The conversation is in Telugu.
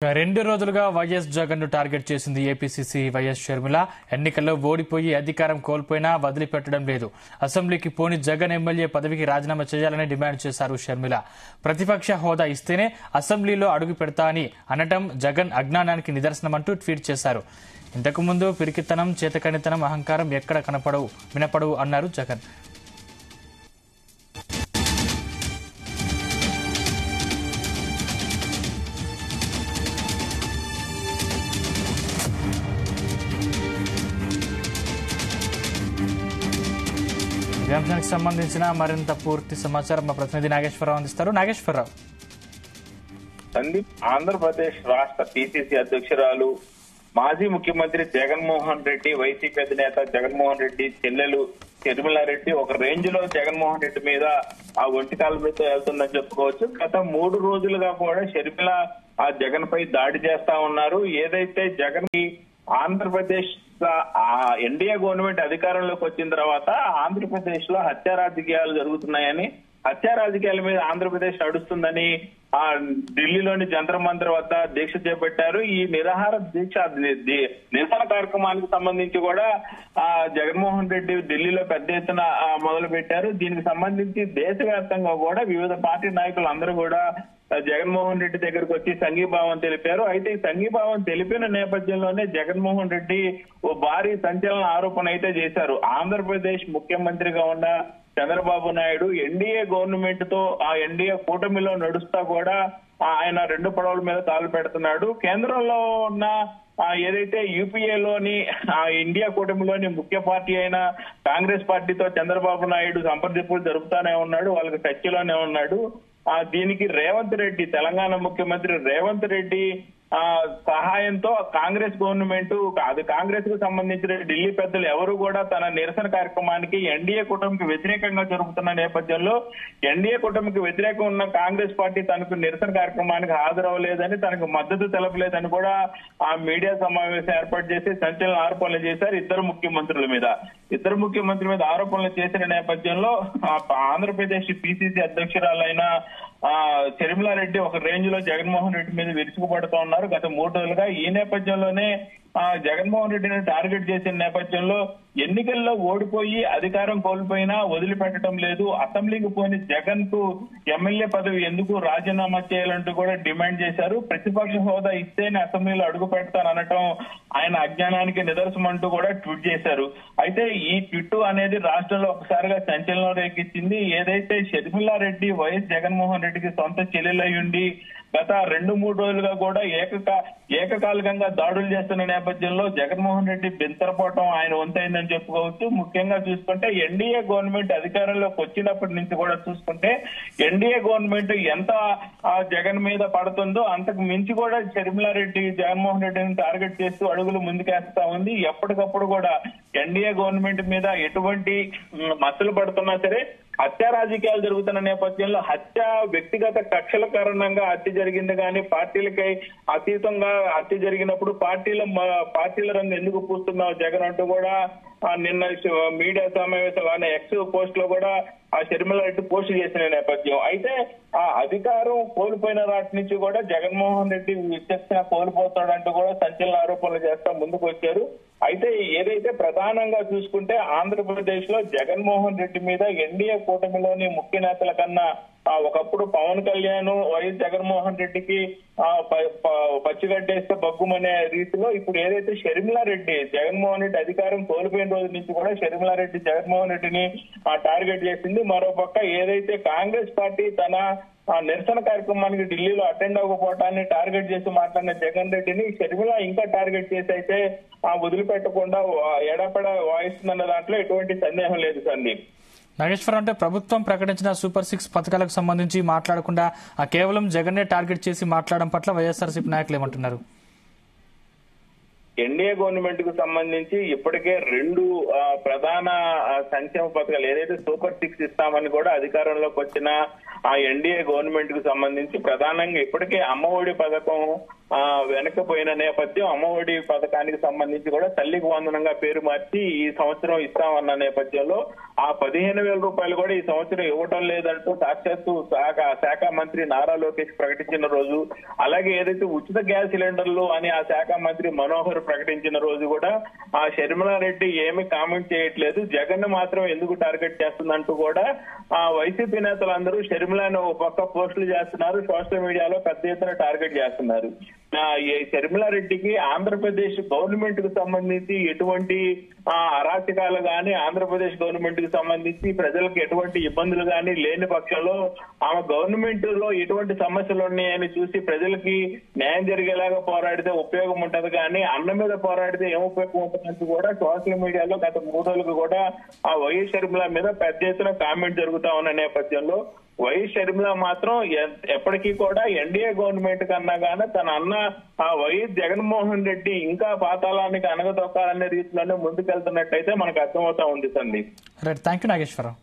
రెండు రోజులుగా వైఎస్ జగన్ ను టార్గెట్ చేసింది ఏపీసీసీ వైఎస్ షర్మిల. ఎన్నికల్లో ఓడిపోయి అధికారం కోల్పోయినా వదిలిపెట్టడం లేదు. అసెంబ్లీకి పోని జగన్ ఎమ్మెల్యే పదవికి రాజీనామా చేయాలని డిమాండ్ చేశారు షర్మిల. ప్రతిపక్ష హోదా ఇస్తేనే అసెంబ్లీలో అడుగు పెడతా అని అనటం జగన్ అజ్ఞానానికి నిదర్శనమంటూ ట్వీట్ చేశారు. ఇంతకుముందు పిరికితనం, చేతకనితనం, అహంకారం ఎక్కడ వినపడవు అన్నారు జగన్. ఈ అంశానికి సంబంధించిన మరింత పూర్తి సమాచారం మా ప్రతినిధి నాగేశ్వరరావు అందిస్తారు. నాగేశ్వరరావు, సందీప్, ఆంధ్రప్రదేశ్ రాష్ట్ర పిసిసి అధ్యక్షురాలు మాజీ ముఖ్యమంత్రి జగన్మోహన్ రెడ్డి, వైసీపీ అధినేత జగన్మోహన్ రెడ్డి చెల్లెలు షర్మిలారెడ్డి ఒక రేంజ్ లో జగన్మోహన్ రెడ్డి మీద ఆ ఒంటికాల మీద వెళ్తుందని చెప్పుకోవచ్చు. గత 3 రోజులుగా కూడా షర్మిల ఆ జగన్ పై దాడి చేస్తా ఉన్నారు. ఏదైతే జగన్ కి ఆంధ్రప్రదేశ్ ఎన్డీఏ గవర్నమెంట్ అధికారంలోకి వచ్చిన తర్వాత ఆంధ్రప్రదేశ్ లో హత్యా రాజకీయాలు జరుగుతున్నాయని, హత్యా రాజకీయాల మీద ఆంధ్రప్రదేశ్ నడుస్తుందని ఢిల్లీలోని జంతర్ మంతర్ వద్ద దీక్ష చేపట్టారు. ఈ నిరాహార దీక్ష నిరసన కార్యక్రమానికి సంబంధించి కూడా జగన్మోహన్ రెడ్డి ఢిల్లీలో పెద్ద ఎత్తున మొదలు పెట్టారు. దీనికి సంబంధించి దేశవ్యాప్తంగా కూడా వివిధ పార్టీ నాయకులు అందరూ కూడా జగన్మోహన్ రెడ్డి దగ్గరకు వచ్చి సంఘీభావం తెలిపారు. అయితే ఈ సంఘీభావం తెలిపిన నేపథ్యంలోనే జగన్మోహన్ రెడ్డి ఓ భారీ సంచలన ఆరోపణ అయితే చేశారు. ఆంధ్రప్రదేశ్ ముఖ్యమంత్రిగా ఉన్న చంద్రబాబు నాయుడు ఎన్డీఏ గవర్నమెంట్ తో ఆ ఎన్డీఏ కూటమిలో నడుస్తా కూడా ఆయన 2 పడవల మీద తాళు పెడుతున్నాడు. కేంద్రంలో ఉన్న ఏదైతే యూపీఏలోని ఇండియా కూటమిలోని ముఖ్య పార్టీ అయిన కాంగ్రెస్ పార్టీతో చంద్రబాబు నాయుడు సంప్రదింపులు జరుపుతానే ఉన్నాడు, వాళ్ళకి టచ్లోనే ఉన్నాడు. దీనికి రేవంత్ రెడ్డి, తెలంగాణ ముఖ్యమంత్రి రేవంత్ రెడ్డి సహాయంతో కాంగ్రెస్ గవర్నమెంట్, అది కాంగ్రెస్ కు సంబంధించిన ఢిల్లీ పెద్దలు ఎవరు కూడా తన నిరసన కార్యక్రమానికి ఎన్డీఏ కూటమికి వ్యతిరేకంగా జరుగుతున్న నేపథ్యంలో ఎన్డీఏ కూటమికి వ్యతిరేకంగా ఉన్న కాంగ్రెస్ పార్టీ తనకు నిరసన కార్యక్రమానికి హాజరవ్వలేదని, తనకు మద్దతు తెలపలేదని కూడా ఆ మీడియా సమావేశం ఏర్పాటు చేసి సంచలన ఆరోపణలు చేశారు. ఇద్దరు ముఖ్యమంత్రుల మీద ఆరోపణలు చేసిన నేపథ్యంలో ఆంధ్రప్రదేశ్ పిసిసి అధ్యక్షురాలైన షర్మిలారెడ్డి ఒక రేంజ్ లో జగన్మోహన్ రెడ్డి మీద విరుచుకుపడుతూ ఉన్నారు గత 3 రోజులుగా. ఈ నేపథ్యంలోనే జగన్మోహన్ రెడ్డిని టార్గెట్ చేసిన నేపథ్యంలో ఎన్నికల్లో ఓడిపోయి అధికారం కోల్పోయినా వదిలిపెట్టడం లేదు, అసెంబ్లీకి పోని జగన్ కు ఎమ్మెల్యే పదవి ఎందుకు రాజీనామా చేయాలంటూ కూడా డిమాండ్ చేశారు. ప్రతిపక్ష హోదా ఇస్తేనే అసెంబ్లీలో అడుగు పెడతాననటం ఆయన అజ్ఞానానికి నిదర్శనం అంటూ కూడా ట్వీట్ చేశారు. అయితే ఈ ట్వీట్ అనేది రాష్ట్రంలో ఒకసారిగా సంచలనం రేకెత్తింది. ఏదైతే షర్మిలారెడ్డి వైఎస్ జగన్మోహన్ రెడ్డికి సొంత చెల్లెలై ఉండి గత 2-3 రోజులుగా కూడా ఏకకాలికంగా దాడులు చేస్తున్న నేపథ్యంలో జగన్మోహన్ రెడ్డి బెంతరపోవటం ఆయన వంతైందని చెప్పుకోవచ్చు. ముఖ్యంగా చూసుకుంటే ఎన్డీఏ గవర్నమెంట్ అధికారంలోకి వచ్చినప్పటి నుంచి కూడా చూసుకుంటే ఎన్డీఏ గవర్నమెంట్ ఎంత జగన్ మీద పడుతుందో అంతకు మించి కూడా షర్మిలారెడ్డి జగన్మోహన్ రెడ్డిని టార్గెట్ చేస్తూ అడుగులు ముందుకేస్తా ఉంది. ఎప్పటికప్పుడు కూడా ఎన్డీఏ గవర్నమెంట్ మీద ఎటువంటి మచ్చలు పడుతున్నా సరే హత్యా రాజకీయాలు జరుగుతున్న నేపథ్యంలో వ్యక్తిగత కక్షల కారణంగా హత్య జరిగింది కానీ పార్టీలకై అతీతంగా హత్య జరిగినప్పుడు పార్టీల రంగు ఎందుకు పూస్తున్నావు జగన్ అంటూ కూడా నిన్న మీడియా సమావేశంలో ఎక్స్ పోస్ట్ లో కూడా ఆ షర్మిలారెడ్డి పోస్ట్ చేసిన నేపథ్యం. అయితే ఆ అధికారం కోల్పోయిన నాటి నుంచి కూడా జగన్మోహన్ రెడ్డి విచక్షణ కోల్పోతాడంటూ కూడా సంచలన ఆరోపణలు చేస్తా ముందుకు వచ్చారు. అయితే ఏదైతే ప్రధానంగా చూసుకుంటే ఆంధ్రప్రదేశ్ లో జగన్మోహన్ రెడ్డి మీద ఎన్డీఏ కూటమిలోని ముఖ్య నేతల కన్నా ఒకప్పుడు పవన్ కళ్యాణ్ వైఎస్ జగన్మోహన్ రెడ్డికి పచ్చిగడ్డేస్తే బగ్గుమనే రీతిలో ఇప్పుడు ఏదైతే షర్మిలారెడ్డి జగన్మోహన్ రెడ్డి అధికారం కోల్పోయిన రోజు నుంచి కూడా షర్మిలారెడ్డి జగన్మోహన్ రెడ్డిని టార్గెట్ చేసింది. మరోపక్క ఏదైతే కాంగ్రెస్ పార్టీ తన నిరసన కార్యక్రమానికి ఢిల్లీలో అటెండ్ అవ్వకపోవటాన్ని టార్గెట్ చేసి మాట్లాడిన జగన్ రెడ్డిని షర్మిల ఇంకా టార్గెట్ చేసి అయితే వదిలిపెట్టకుండా ఎడపడ వాయిస్తుందన్న దాంట్లో ఎటువంటి సందేహం లేదు. సందీప్, నాగేశ్వరరావు, అంటే ప్రభుత్వం ప్రకటించిన సూపర్ 6 పథకాలకు సంబంధించి మాట్లాడకుండా కేవలం జగన్నే టార్గెట్ చేసి మాట్లాడడం పట్ల వైఎస్ఆర్సీపీ నాయకులు ఏమంటున్నారు? ఎన్డీఏ గవర్నమెంట్ కు సంబంధించి ఇప్పటికే 2 ప్రధాన సంక్షేమ పథకాలు ఏదైతే సూపర్ 6 ఇస్తామని కూడా అధికారంలోకి వచ్చిన ఆ ఎన్డీఏ గవర్నమెంట్ కు సంబంధించి ప్రధానంగా ఇప్పటికే అమ్మఒడి పథకం వెనకపోయిన నేపథ్యం. అమ్మఒడి పథకానికి సంబంధించి కూడా తల్లికి వందనంగా పేరు మార్చి ఈ సంవత్సరం ఇస్తామన్న నేపథ్యంలో ఆ 15,000 రూపాయలు కూడా ఈ సంవత్సరం ఇవ్వటం లేదంటూ సాక్షాత్తు శాఖ మంత్రి నారా లోకేష్ ప్రకటించిన రోజు, అలాగే ఏదైతే ఉచిత గ్యాస్ సిలిండర్లు అని ఆ శాఖ మంత్రి మనోహర్ ప్రకటించిన రోజు కూడా ఆ షర్మిలారెడ్డి ఏమి కామెంట్ చేయట్లేదు. జగన్ మాత్రం ఎందుకు టార్గెట్ చేస్తుందంటూ కూడా ఆ వైసీపీ నేతలందరూ షర్మిలాను ఒక పక్క పోస్టులు చేస్తున్నారు, సోషల్ మీడియాలో పెద్ద ఎత్తున టార్గెట్ చేస్తున్నారు. ఈ షర్మిలారెడ్డికి ఆంధ్రప్రదేశ్ గవర్నమెంట్ కు సంబంధించి ఎటువంటి అరాచకాలు గాని, ఆంధ్రప్రదేశ్ గవర్నమెంట్ కి సంబంధించి ప్రజలకు ఎటువంటి ఇబ్బందులు గాని లేని పక్షంలో ఆమె గవర్నమెంట్ లో ఎటువంటి సమస్యలు ఉన్నాయని చూసి ప్రజలకి న్యాయం జరిగేలాగా పోరాడితే ఉపయోగం ఉంటది, కానీ అన్న మీద పోరాడితే ఏం ఉపయోగం ఉంటుందని కూడా సోషల్ మీడియాలో గత 3 రోజులకు కూడా ఆ వైఎస్ షర్మిల మీద పెద్ద ఎత్తున కామెంట్ జరుగుతా ఉన్న నేపథ్యంలో వైఎస్ షర్మిల మాత్రం ఎప్పటికీ కూడా ఎన్డీఏ గవర్నమెంట్ కన్నా గానీ తన అన్న ఆ వైఎస్ జగన్మోహన్ రెడ్డి ఇంకా పాతాళానికి అనగదొక్కాలనే రీతిలోనే ముందుకెళ్తున్నట్టయితే మనకు అర్థమవుతా ఉంది Sandeep. Right, thank you Nageswararao.